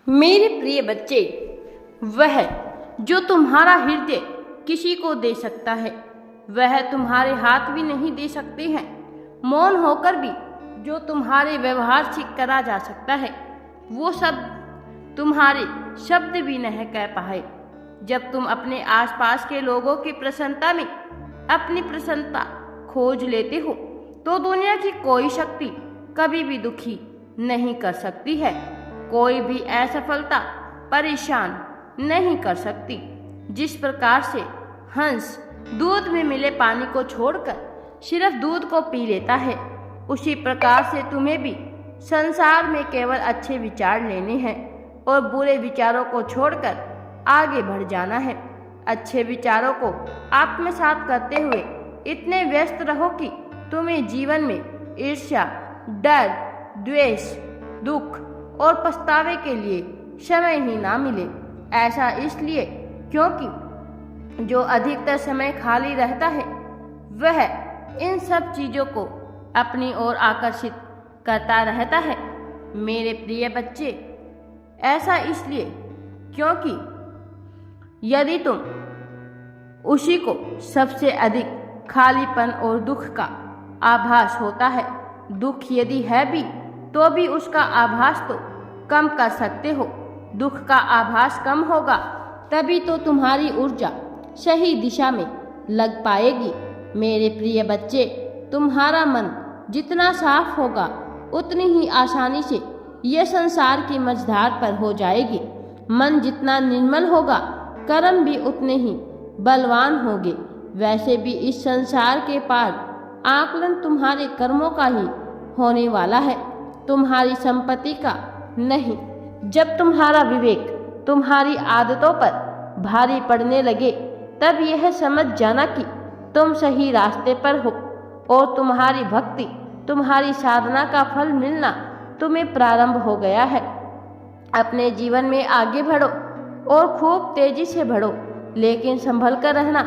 मेरे प्रिय बच्चे, वह जो तुम्हारा हृदय किसी को दे सकता है वह तुम्हारे हाथ भी नहीं दे सकते हैं। मौन होकर भी जो तुम्हारे व्यवहार से करा जा सकता है वो सब तुम्हारे शब्द भी नहीं कह पाए। जब तुम अपने आसपास के लोगों की प्रसन्नता में अपनी प्रसन्नता खोज लेते हो तो दुनिया की कोई शक्ति कभी भी दुखी नहीं कर सकती है। कोई भी असफलता परेशान नहीं कर सकती। जिस प्रकार से हंस दूध में मिले पानी को छोड़कर सिर्फ दूध को पी लेता है, उसी प्रकार से तुम्हें भी संसार में केवल अच्छे विचार लेने हैं और बुरे विचारों को छोड़कर आगे बढ़ जाना है। अच्छे विचारों को आत्मसात करते हुए इतने व्यस्त रहो कि तुम्हें जीवन में ईर्ष्या, डर, द्वेष, दुख और पछतावे के लिए समय ही ना मिले। ऐसा इसलिए क्योंकि जो अधिकतर समय खाली रहता है वह इन सब चीज़ों को अपनी ओर आकर्षित करता रहता है। मेरे प्रिय बच्चे, ऐसा इसलिए क्योंकि यदि तुम उसी को सबसे अधिक खालीपन और दुख का आभास होता है, दुख यदि है भी तो भी उसका आभास तो कम कर सकते हो। दुख का आभास कम होगा तभी तो तुम्हारी ऊर्जा सही दिशा में लग पाएगी। मेरे प्रिय बच्चे, तुम्हारा मन जितना साफ होगा उतनी ही आसानी से यह संसार की मझधार पर हो जाएगी। मन जितना निर्मल होगा कर्म भी उतने ही बलवान होंगे। वैसे भी इस संसार के पार आकलन तुम्हारे कर्मों का ही होने वाला है, तुम्हारी संपत्ति का नहीं। जब तुम्हारा विवेक तुम्हारी आदतों पर भारी पड़ने लगे तब यह समझ जाना कि तुम सही रास्ते पर हो और तुम्हारी भक्ति, तुम्हारी साधना का फल मिलना तुम्हें प्रारंभ हो गया है। अपने जीवन में आगे बढ़ो और खूब तेजी से बढ़ो, लेकिन संभल कर रहना,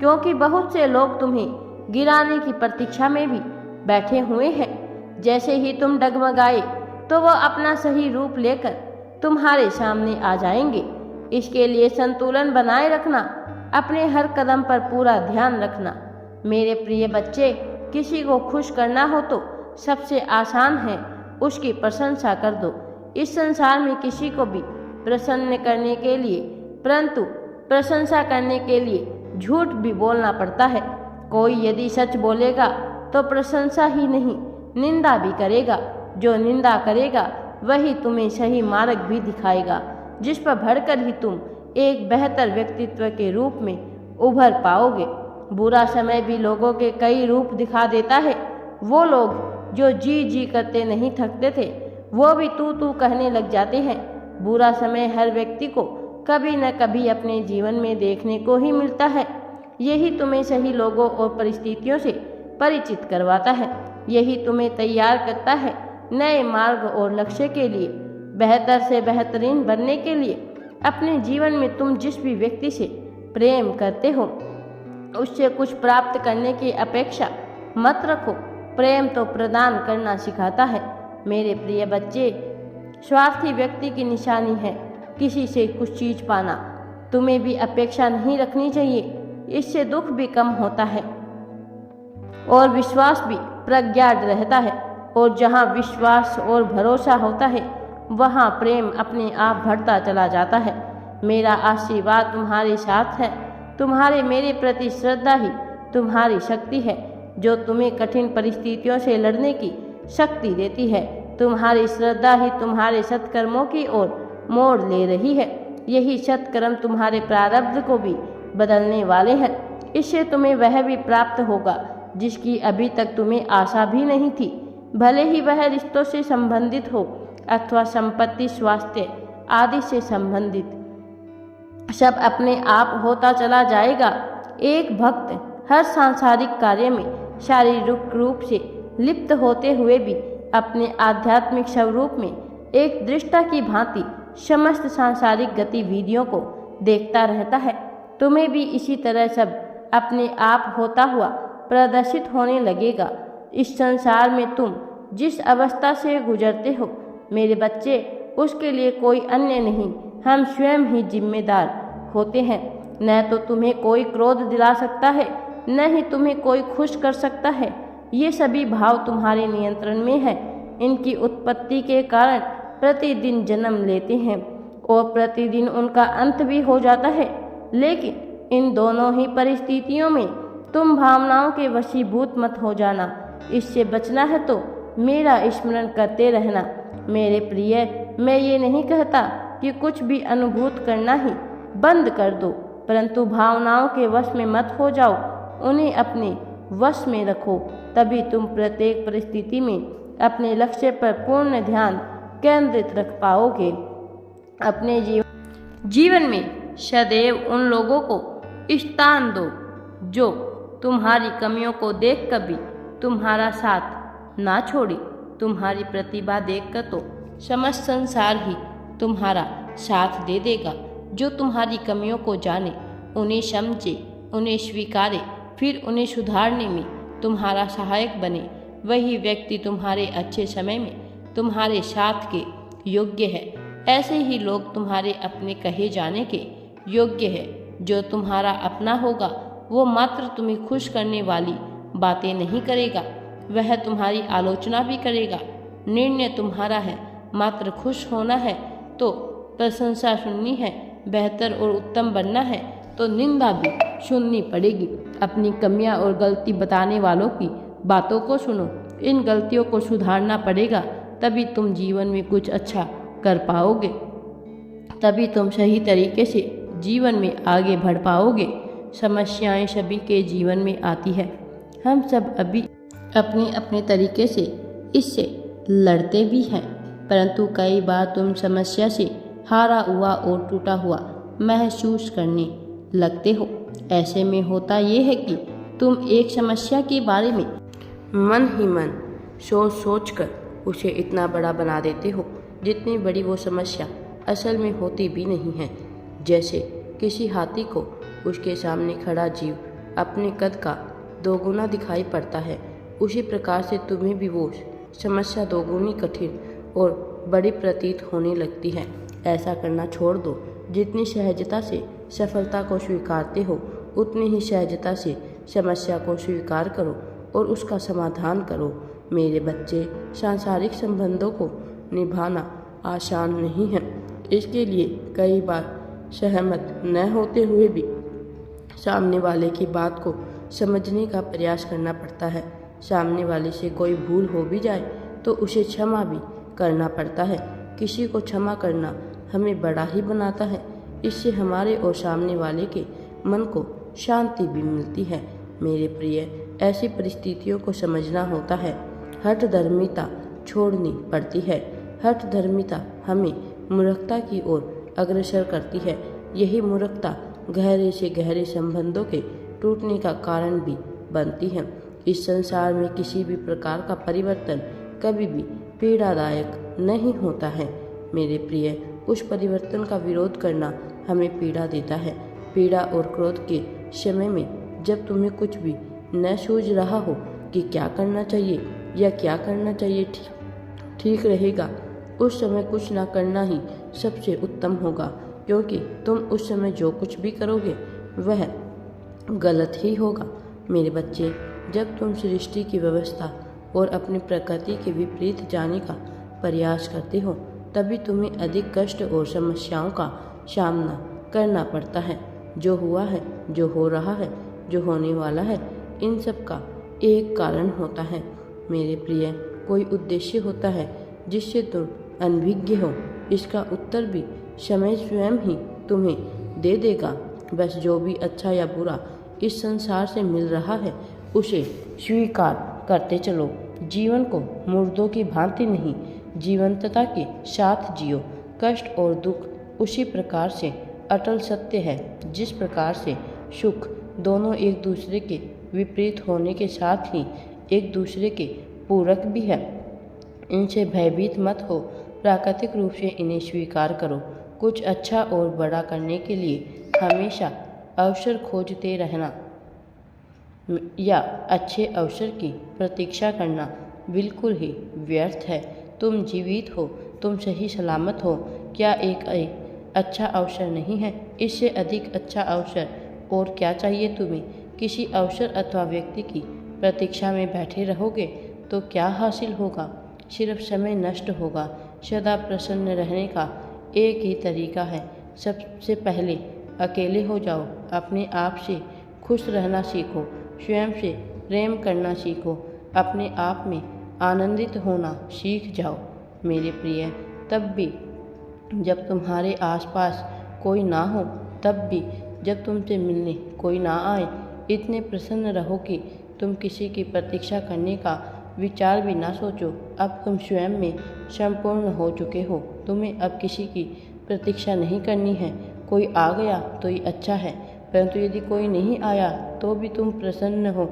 क्योंकि बहुत से लोग तुम्हें गिराने की प्रतीक्षा में भी बैठे हुए हैं। जैसे ही तुम डगमगाए तो वह अपना सही रूप लेकर तुम्हारे सामने आ जाएंगे। इसके लिए संतुलन बनाए रखना, अपने हर कदम पर पूरा ध्यान रखना। मेरे प्रिय बच्चे, किसी को खुश करना हो तो सबसे आसान है उसकी प्रशंसा कर दो। इस संसार में किसी को भी प्रसन्न करने के लिए, परंतु प्रशंसा करने के लिए झूठ भी बोलना पड़ता है। कोई यदि सच बोलेगा तो प्रशंसा ही नहीं निंदा भी करेगा। जो निंदा करेगा वही तुम्हें सही मार्ग भी दिखाएगा, जिस पर बढ़कर ही तुम एक बेहतर व्यक्तित्व के रूप में उभर पाओगे। बुरा समय भी लोगों के कई रूप दिखा देता है। वो लोग जो जी जी करते नहीं थकते थे वो भी तू तू कहने लग जाते हैं। बुरा समय हर व्यक्ति को कभी न कभी अपने जीवन में देखने को ही मिलता है। यही तुम्हें सही लोगों और परिस्थितियों से परिचित करवाता है। यही तुम्हें तैयार करता है नए मार्ग और लक्ष्य के लिए। बेहतर से बेहतरीन बनने के लिए अपने जीवन में तुम जिस भी व्यक्ति से प्रेम करते हो उससे कुछ प्राप्त करने की अपेक्षा मत रखो। प्रेम तो प्रदान करना सिखाता है। मेरे प्रिय बच्चे, स्वार्थी व्यक्ति की निशानी है किसी से कुछ चीज पाना। तुम्हें भी अपेक्षा नहीं रखनी चाहिए, इससे दुख भी कम होता है और विश्वास भी प्रगाढ़ रहता है। और जहाँ विश्वास और भरोसा होता है वहाँ प्रेम अपने आप बढ़ता चला जाता है। मेरा आशीर्वाद तुम्हारे साथ है। तुम्हारे मेरे प्रति श्रद्धा ही तुम्हारी शक्ति है जो तुम्हें कठिन परिस्थितियों से लड़ने की शक्ति देती है। तुम्हारी श्रद्धा ही तुम्हारे सत्कर्मों की ओर मोड़ ले रही है। यही सत्कर्म तुम्हारे प्रारब्ध को भी बदलने वाले हैं। इससे तुम्हें वह भी प्राप्त होगा जिसकी अभी तक तुम्हें आशा भी नहीं थी। भले ही वह रिश्तों से संबंधित हो अथवा संपत्ति, स्वास्थ्य आदि से संबंधित, सब अपने आप होता चला जाएगा। एक भक्त हर सांसारिक कार्य में शारीरिक रूप से लिप्त होते हुए भी अपने आध्यात्मिक स्वरूप में एक दृष्टा की भांति समस्त सांसारिक गतिविधियों को देखता रहता है। तुम्हें भी इसी तरह सब अपने आप होता हुआ प्रदर्शित होने लगेगा। इस संसार में तुम जिस अवस्था से गुजरते हो मेरे बच्चे, उसके लिए कोई अन्य नहीं, हम स्वयं ही जिम्मेदार होते हैं। न तो तुम्हें कोई क्रोध दिला सकता है, न ही तुम्हें कोई खुश कर सकता है। ये सभी भाव तुम्हारे नियंत्रण में है। इनकी उत्पत्ति के कारण प्रतिदिन जन्म लेते हैं और प्रतिदिन उनका अंत भी हो जाता है। लेकिन इन दोनों ही परिस्थितियों में तुम भावनाओं के वशीभूत मत हो जाना। इससे बचना है तो मेरा स्मरण करते रहना। मेरे प्रिय, मैं ये नहीं कहता कि कुछ भी अनुभूत करना ही बंद कर दो, परंतु भावनाओं के वश में मत हो जाओ, उन्हें अपने वश में रखो। तभी तुम प्रत्येक परिस्थिति में अपने लक्ष्य पर पूर्ण ध्यान केंद्रित रख पाओगे। अपने जीवन में सदैव उन लोगों को स्थान दो जो तुम्हारी कमियों को देख कभी तुम्हारा साथ ना छोड़े। तुम्हारी प्रतिभा देखकर तो समस्त संसार ही तुम्हारा साथ दे देगा। जो तुम्हारी कमियों को जाने, उन्हें समझे, उन्हें स्वीकारे, फिर उन्हें सुधारने में तुम्हारा सहायक बने, वही व्यक्ति तुम्हारे अच्छे समय में तुम्हारे साथ के योग्य है। ऐसे ही लोग तुम्हारे अपने कहे जाने के योग्य है। जो तुम्हारा अपना होगा वो मात्र तुम्हें खुश करने वाली बातें नहीं करेगा, वह तुम्हारी आलोचना भी करेगा। निर्णय तुम्हारा है, मात्र खुश होना है तो प्रशंसा सुननी है, बेहतर और उत्तम बनना है तो निंदा भी सुननी पड़ेगी। अपनी कमियां और गलती बताने वालों की बातों को सुनो। इन गलतियों को सुधारना पड़ेगा, तभी तुम जीवन में कुछ अच्छा कर पाओगे, तभी तुम सही तरीके से जीवन में आगे बढ़ पाओगे। समस्याएं सभी के जीवन में आती है, हम सब अभी अपने अपने तरीके से इससे लड़ते भी हैं, परंतु कई बार तुम समस्या से हारा हुआ और टूटा हुआ महसूस करने लगते हो। ऐसे में होता ये है कि तुम एक समस्या के बारे में मन ही मन सोच सोच कर उसे इतना बड़ा बना देते हो जितनी बड़ी वो समस्या असल में होती भी नहीं है। जैसे किसी हाथी को उसके सामने खड़ा जीव अपने कद का दोगुना दिखाई पड़ता है, उसी प्रकार से तुम्हें भी वो समस्या दोगुनी कठिन और बड़ी प्रतीत होने लगती है। ऐसा करना छोड़ दो। जितनी सहजता से सफलता को स्वीकारते हो, उतनी ही सहजता से समस्या को स्वीकार करो और उसका समाधान करो। मेरे बच्चे, सांसारिक संबंधों को निभाना आसान नहीं है। इसके लिए कई बार सहमत न होते हुए भी सामने वाले की बात को समझने का प्रयास करना पड़ता है। सामने वाले से कोई भूल हो भी जाए तो उसे क्षमा भी करना पड़ता है। किसी को क्षमा करना हमें बड़ा ही बनाता है। इससे हमारे और सामने वाले के मन को शांति भी मिलती है। मेरे प्रिय, ऐसी परिस्थितियों को समझना होता है। हठधर्मिता छोड़नी पड़ती है। हठधर्मिता हमें मूर्खता की ओर अग्रसर करती है। यही मूर्खता गहरे से गहरे संबंधों के टूटने का कारण भी बनती है। इस संसार में किसी भी प्रकार का परिवर्तन कभी भी पीड़ादायक नहीं होता है। मेरे प्रिय, उस परिवर्तन का विरोध करना हमें पीड़ा देता है। पीड़ा और क्रोध के समय में जब तुम्हें कुछ भी न सूझ रहा हो कि क्या करना चाहिए या क्या करना चाहिए ठीक रहेगा, उस समय कुछ ना करना ही सबसे उत्तम होगा, क्योंकि तुम उस समय जो कुछ भी करोगे वह गलत ही होगा। मेरे बच्चे, जब तुम सृष्टि की व्यवस्था और अपनी प्रकृति के विपरीत जाने का प्रयास करते हो, तभी तुम्हें अधिक कष्ट और समस्याओं का सामना करना पड़ता है। जो हुआ है, जो हो रहा है, जो होने वाला है, इन सब का एक कारण होता है। मेरे प्रिय, कोई उद्देश्य होता है जिससे तुम अनभिज्ञ हो। इसका उत्तर भी समय स्वयं ही तुम्हें दे देगा। बस जो भी अच्छा या बुरा इस संसार से मिल रहा है उसे स्वीकार करते चलो। जीवन को मुर्दों की भांति नहीं, जीवंतता के साथ जियो। कष्ट और दुख उसी प्रकार से अटल सत्य है जिस प्रकार से सुख दोनों एक दूसरे के विपरीत होने के साथ ही एक दूसरे के पूरक भी है। इनसे भयभीत मत हो, प्राकृतिक रूप से इन्हें स्वीकार करो। कुछ अच्छा और बड़ा करने के लिए हमेशा अवसर खोजते रहना या अच्छे अवसर की प्रतीक्षा करना बिल्कुल ही व्यर्थ है। तुम जीवित हो तुम सही सलामत हो। क्या एक अच्छा अवसर नहीं है? इससे अधिक अच्छा अवसर और क्या चाहिए तुम्हें? किसी अवसर अथवा व्यक्ति की प्रतीक्षा में बैठे रहोगे तो क्या हासिल होगा? सिर्फ समय नष्ट होगा। सदा प्रसन्न रहने का एक ही तरीका है, सबसे पहले अकेले हो जाओ। अपने आप से खुश रहना सीखो, स्वयं से प्रेम करना सीखो, अपने आप में आनंदित होना सीख जाओ मेरे प्रिय। तब भी जब तुम्हारे आसपास कोई ना हो, तब भी जब तुमसे मिलने कोई ना आए, इतने प्रसन्न रहो कि तुम किसी की प्रतीक्षा करने का विचार भी ना सोचो। अब तुम स्वयं में संपूर्ण हो चुके हो, तुम्हें अब किसी की प्रतीक्षा नहीं करनी है। कोई आ गया तो ये अच्छा है, परंतु यदि कोई नहीं आया तो भी तुम प्रसन्न हो।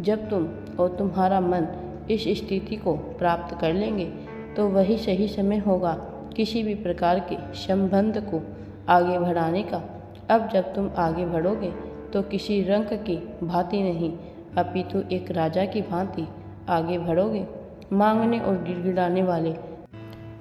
जब तुम और तुम्हारा मन इस स्थिति को प्राप्त कर लेंगे तो वही सही समय होगा किसी भी प्रकार के संबंध को आगे बढ़ाने का। अब जब तुम आगे बढ़ोगे तो किसी रंक की भांति नहीं, अपितु एक राजा की भांति आगे बढ़ोगे। मांगने और गिड़गिड़ाने वाले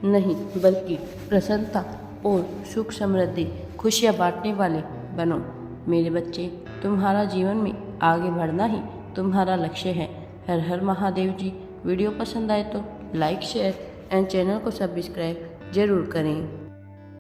नहीं, बल्कि प्रसन्नता और सुख समृद्धि खुशियाँ बांटने वाले बनो मेरे बच्चे। तुम्हारा जीवन में आगे बढ़ना ही तुम्हारा लक्ष्य है। हर हर महादेव जी। वीडियो पसंद आए तो लाइक, शेयर एंड चैनल को सब्सक्राइब जरूर करें।